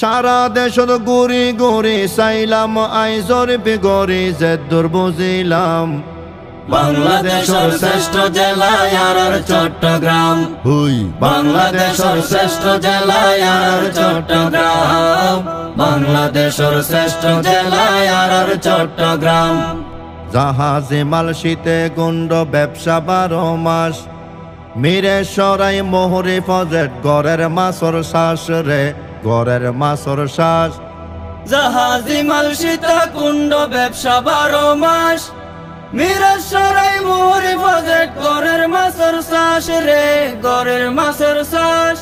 সারা দেশত ঘুরি ঘুরি চাইলাম আইজর বিগরি যে দূর বুঝিলাম বাংলাদেশের শ্রেষ্ঠ জেলা আর চট্টগ্রাম। বাংলাদেশের শ্রেষ্ঠ জেলা আর চট্টগ্রাম। বাংলাদেশের শ্রেষ্ঠ জেলা আর চট্টগ্রাম। জাহাজে মাল শীতে গুন্ড ব্যবসা 12 মাস মিরে সরাই মোহরে ফজেট গড়ের মাছর শ্বাস রে গড়ের মাছর শ্বাস। জাহাজি মাল সীতা কুণ্ড ব্যবসা 12 মাস মিরে সরাই মোহরে ফজেট গড়ের মাছর শ্বাস রে গড়ের মাছর শ্বাস।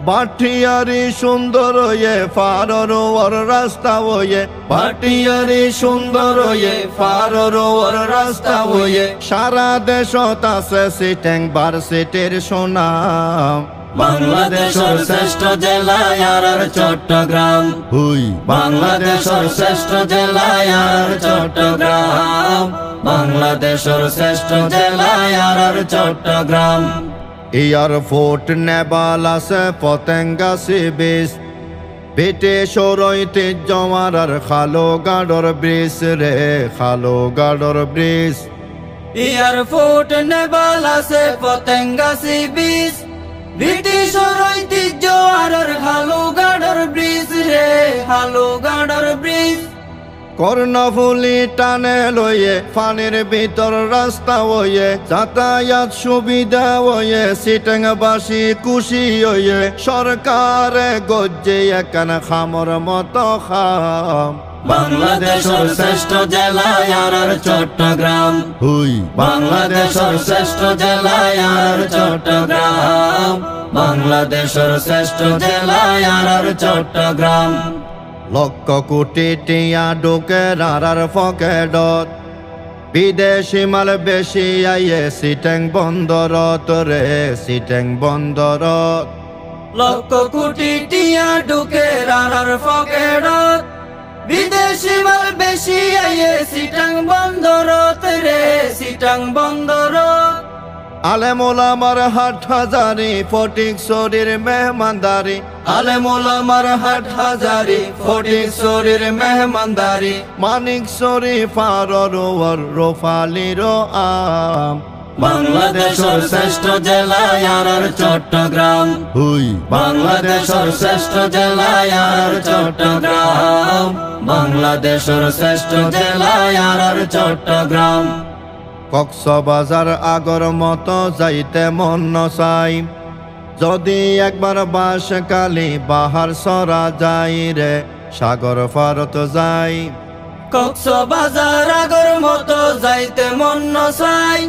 ভাটিয়ারি সুন্দর হয়ে ফারর ওর রাস্তা হয়ে ভাটিয়ারি সুন্দর হয়ে ফারর ওর রাস্তা হয়ে সারা দেশত আছে সিটেং ভার্সিটির সুনাম। বাংলাদেশের শ্রেষ্ঠ জেলা আর চট্টগ্রাম। বাংলাদেশের শ্রেষ্ঠ জেলা আর চট্টগ্রাম। বাংলাদেশের শ্রেষ্ঠ জেলা আর চট্টগ্রাম। এয়ারপোর্ট নেবাল আছে পতেঙ্গা সি বিচ ব্রিটিশর ঐতিহ্য আর খালো গাডর ব্রিজ রে খালো গাডর ব্রিজ। এয়ারপোর্ট নেবাল আছে পতেঙ্গা সি বিচ ব্রিটিশর ঐতিহ্য আর খালো গাডর ব্রিজ রে খালো গাডর ব্রিজ। কর্ণফুলি টানে লয়ে পানির ভিতর রাস্তা হয়ে যাতায়াত সুবিধা হয়ে সিটেংবাসী খুশি হয়ে সরকারে গজ্জে একান খামর মতো খাম। বাংলাদেশের শ্রেষ্ঠ জেলা আর চট্টগ্রাম। বাংলাদেশের শ্রেষ্ঠ জেলা আর চট্টগ্রাম। বাংলাদেশের শ্রেষ্ঠ জেলা আর চট্টগ্রাম। লক্ষ কোটি টিয়া ঢুকে রার পকেটত বিদেশি মাল বেশি আইয়ে সিটেং বন্দরত রে সিটেং বন্দরত। লক্ষ কোটি টিয়া ঢুকে রার পকেটত বিদেশি মাল বেশি আইয়ে সিটাং বন্দরত রে সিটাং বন্দরত। আলেমুলামার হাট হাজারি ফটিক শরীর মেহমানদারি আলেমুলামার হাট হাজারি ফটিক শরীর মেহমানদারি মানিক শরীফ আর রোফালির আম। বাংলাদেশের শ্রেষ্ঠ জেলা আর চট্টগ্রাম। বাংলাদেশের শ্রেষ্ঠ জেলা আর চট্টগ্রাম। বাংলাদেশের শ্রেষ্ঠ জেলা আর চট্টগ্রাম। কক্সবাজার আগর মতো যাইতে মন চাই যদি একবার বাঁশখালী বাহার সরা যাই রে সাগর পারত যাই। কক্সবাজার আগর মতো যাইতে মন চাই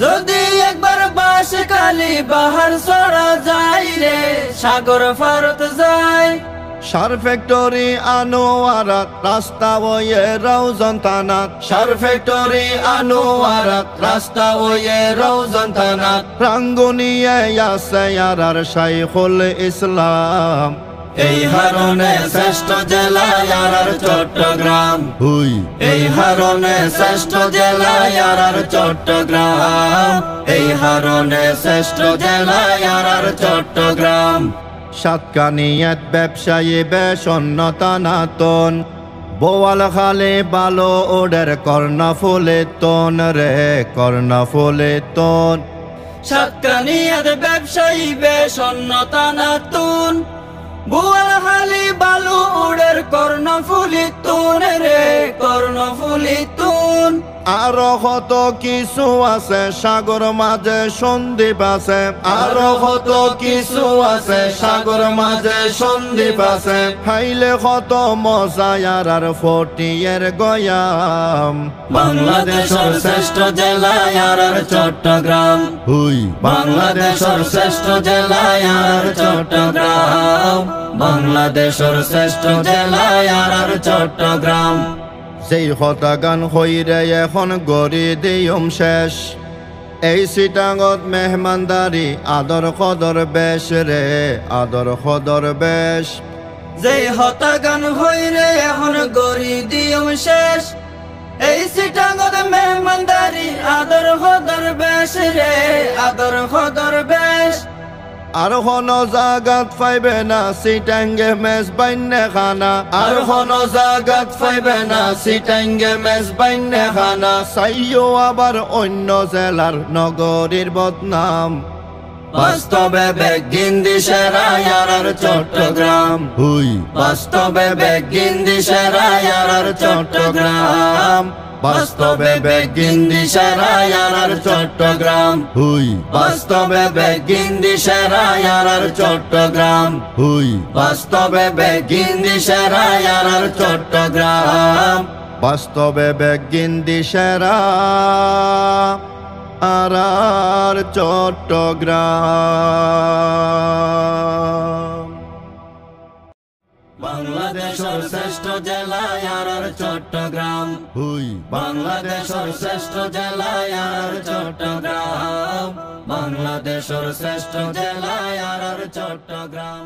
যদি একবার বাঁশখালী বাহার সরা যাই রে সাগর পারত যাই। সার ফ্যাক্টরি আনোয়ারাত রাস্তা হয়ে রওজন থানাত সার ফ্যাক্টরি আনোয়ারাত রাস্তা হয়ে রওজন থানাত। রাঙ্গুনিয়ে আছে আর শাইখুল ইসলাম। এই হারনে শ্রেষ্ঠ জেলা আর চট্টগ্রাম। এই হারনে শ্রেষ্ঠ জেলা আর চট্টগ্রাম। এই হারনে শ্রেষ্ঠ জেলা আর চট্টগ্রাম। সাতকানিয়াত ব্যবসায়ী বেশ উন্নতনাতন বোয়ালখালী বালো ওডের কর্ণফুলি তন রে কর্ণফুলি তন। সাতকানিয়াত ব্যবসায়ী বেশ উন্নতনাতন বোয়ালখালী বালু ওডের কর্ণফুলি তন রে কর্ণফুলি তন। আরো কত কিছু আছে সাগর মাঝে সন্দ্বীপ আছে আরো কত কিছু আছে সাগর মাঝে সন্দ্বীপ আছে। খাইলে কত মজা আর ফটিয়ের গয়াম। বাংলাদেশের শ্রেষ্ঠ জেলা আর চট্টগ্রাম। বাংলাদেশের শ্রেষ্ঠ জেলা আর চট্টগ্রাম। বাংলাদেশের শ্রেষ্ঠ জেলা আর চট্টগ্রাম। যেই হতা গান হইরে এখন গড়ি দিয়ম শেষ এই সিটাঙত মেহমানদারি আদর কদর বেশ রে আদর কদর বেশ। যেই হতা গান হইরে এখন গড়ি দিয়ম শেষ এই সিটাঙত মেহমানদারি আদর কদর বেশ রে আদর কদর বেশ। আর হন জাগাত পাইবে না সিটাঙ্গে মেজ বাইনে খানা আর হন জাগাত পাইবে না সিটাঙ্গে মেজ বাইনে খানা চাইও আবার অন্য জেলার নগরীর বদনাম বাস্তবে বেগিন্দি সেরায়ার চট্টগ্রাম হুই বাস্তবে বেগিন্দি সেরায়ার চট্টগ্রাম বাস্তবে বেগিন্দি সেরায়ার চট্টগ্রাম হুই বাস্তবে বেগিন্দি সেরায়ার চট্টগ্রাম হুই বাস্তবে বেগিন্দি সেরায়ার চট্টগ্রাম বাস্তবে বেগিন্দি সেরা আর চট্টগ্রাম বাংলাদেশের শ্রেষ্ঠ জেলা আর চট্টগ্রাম হুই বাংলাদেশের শ্রেষ্ঠ জেলা আর চট্টগ্রাম বাংলাদেশের শ্রেষ্ঠ জেলা আর চট্টগ্রাম।